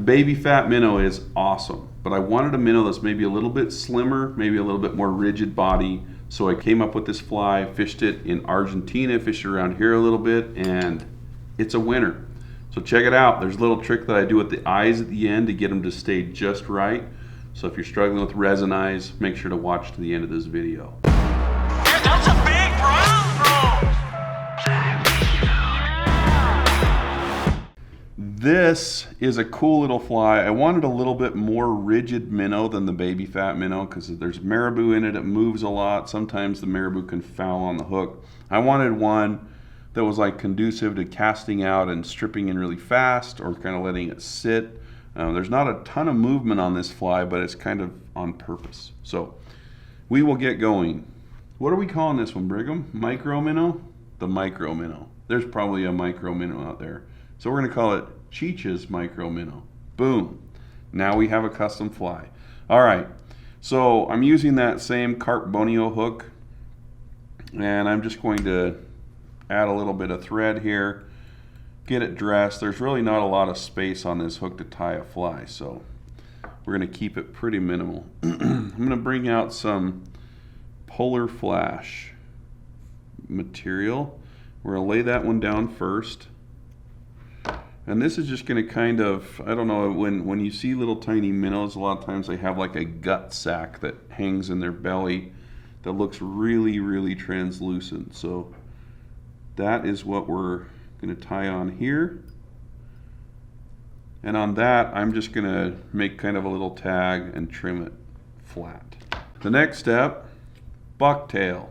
baby fat minnow is awesome, but I wanted a minnow that's maybe a little bit slimmer, maybe a little bit more rigid body. So I came up with this fly, fished it in Argentina, fished it around here a little bit, and it's a winner. So check it out. There's a little trick that I do with the eyes at the end to get them to stay just right. So if you're struggling with resin eyes, make sure to watch to the end of this video. That's a big brown. This is a cool little fly. I wanted a little bit more rigid minnow than the baby fat minnow because there's marabou in it. It moves a lot. Sometimes the marabou can foul on the hook. I wanted one that was like conducive to casting out and stripping in really fast, or kind of letting it sit. There's not a ton of movement on this fly, but it's kind of on purpose. So we will get going. What are we calling this one, Brigham? Micro minnow? The micro minnow. There's probably a micro minnow out there. So we're going to call it Cheech's micro minnow. Boom. Now we have a custom fly. All right. So I'm using that same Carp Bonio hook, and I'm just going to add a little bit of thread here, get it dressed. There's really not a lot of space on this hook to tie a fly, so we're going to keep it pretty minimal. I'm going to bring out some Polar Flash material. We're going to lay that one down first. And this is just going to kind of, I don't know, when you see little tiny minnows, a lot of times they have like a gut sac that hangs in their belly that looks really, really translucent. So that is what we're going to tie on here. And on that, I'm just going to make kind of a little tag and trim it flat. The next step, bucktail.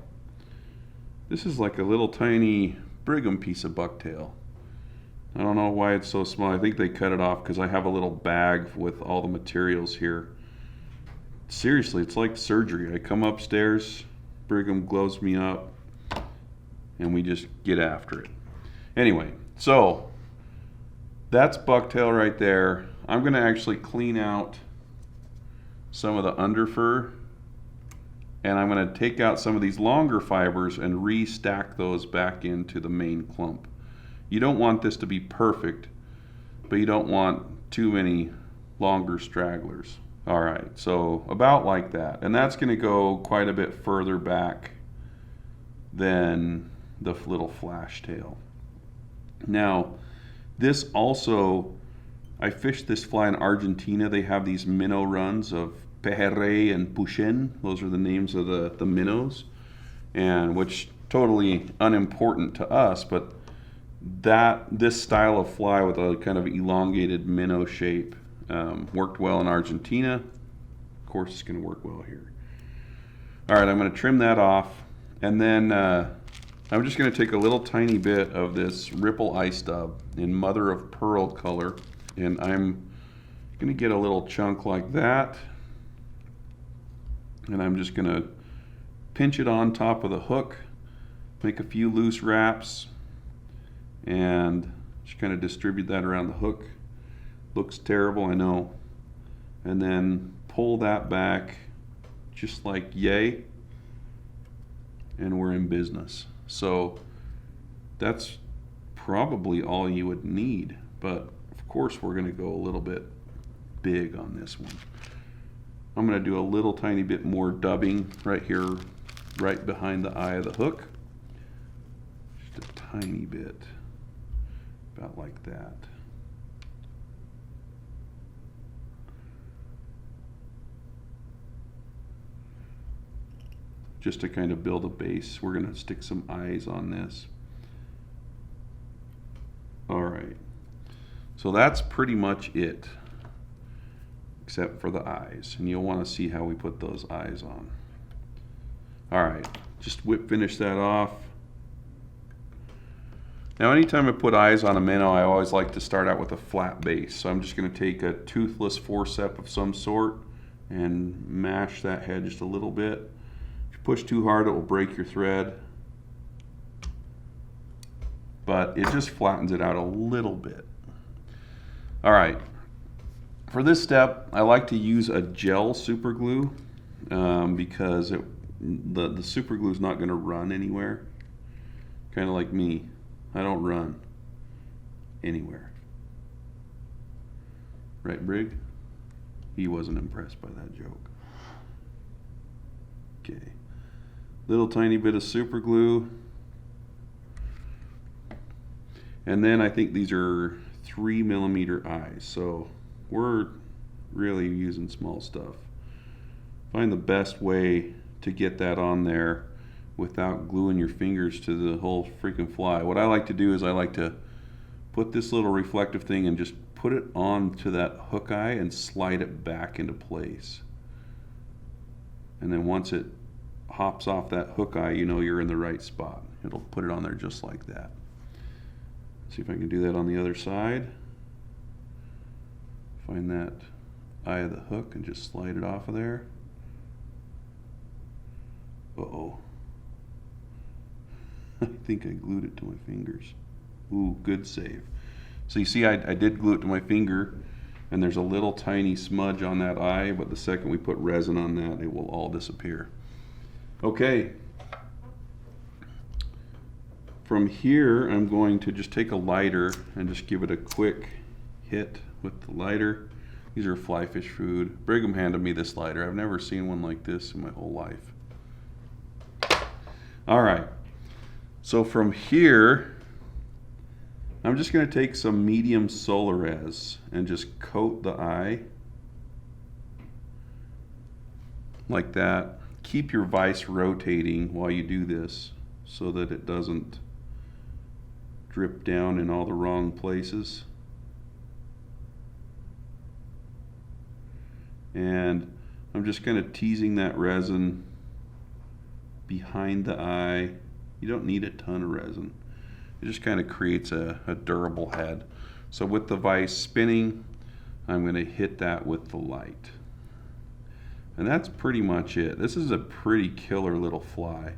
This is like a little tiny Brigham piece of bucktail. I don't know why it's so small. I think they cut it off because I have a little bag with all the materials here. Seriously, it's like surgery. I come upstairs, Brigham glows me up, and we just get after it. Anyway, so that's bucktail right there. I'm going to actually clean out some of the underfur, and I'm going to take out some of these longer fibers and re-stack those back into the main clump. You don't want this to be perfect, but you don't want too many longer stragglers. All right, so about like that. And that's going to go quite a bit further back than the little flash tail. Now, this also, I fished this fly in Argentina. They have these minnow runs of Pejerrey and Puchen. Those are the names of the minnows, and which totally unimportant to us, but this style of fly with a kind of elongated minnow shape worked well in Argentina. Of course, it's going to work well here. All right, I'm going to trim that off, and then I'm just going to take a little tiny bit of this Ripple Ice Dub in mother of pearl color, and I'm going to get a little chunk like that, and I'm just going to pinch it on top of the hook, make a few loose wraps, and just kind of distribute that around the hook. Looks terrible, I know. And then pull that back just like yay, and we're in business. So that's probably all you would need, but of course we're going to go a little bit big on this one. I'm going to do a little tiny bit more dubbing right here, right behind the eye of the hook. Just a tiny bit. About like that. Just to kind of build a base, we're going to stick some eyes on this. All right. So that's pretty much it, except for the eyes. And you'll want to see how we put those eyes on. All right. Just finish that off. Now, anytime I put eyes on a minnow, I always like to start out with a flat base. So I'm just going to take a toothless forceps of some sort and mash that head just a little bit. If you push too hard, it will break your thread. But it just flattens it out a little bit. All right. For this step, I like to use a gel super glue because the super glue is not going to run anywhere. Kind of like me. I don't run anywhere. Right, Brig? He wasn't impressed by that joke. Okay. Little tiny bit of super glue. And then I think these are 3mm eyes. So we're really using small stuff. Find the best way to get that on there without gluing your fingers to the whole freaking fly. What I like to do is I like to put this little reflective thing and just put it onto that hook eye and slide it back into place. And then once it hops off that hook eye, you know you're in the right spot. It'll put it on there just like that. See if I can do that on the other side. Find that eye of the hook and just slide it off of there. Uh-oh. I think I glued it to my fingers. Ooh, good save. So you see I did glue it to my finger, and there's a little tiny smudge on that eye, but the second we put resin on that, it will all disappear. Okay. From here, I'm going to just take a lighter and just give it a quick hit with the lighter. These are fly fish food. Brigham handed me this lighter. I've never seen one like this in my whole life. All right. So from here, I'm just going to take some medium Solares and just coat the eye like that. Keep your vise rotating while you do this so that it doesn't drip down in all the wrong places. And I'm just kind of teasing that resin behind the eye. You don't need a ton of resin. It just kind of creates a durable head. So with the vise spinning, I'm going to hit that with the light. And that's pretty much it. This is a pretty killer little fly.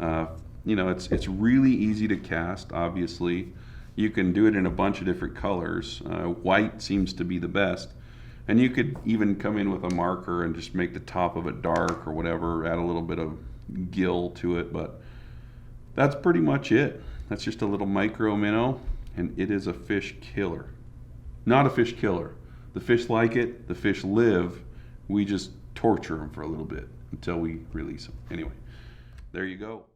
You know, it's really easy to cast, obviously. You can do it in a bunch of different colors. White seems to be the best. And you could even come in with a marker and just make the top of it dark or whatever, add a little bit of gill to it, but that's pretty much it. That's just a little micro minnow, and it is a fish killer. Not a fish killer. The fish like it, the fish live, we just torture them for a little bit until we release them. Anyway, there you go.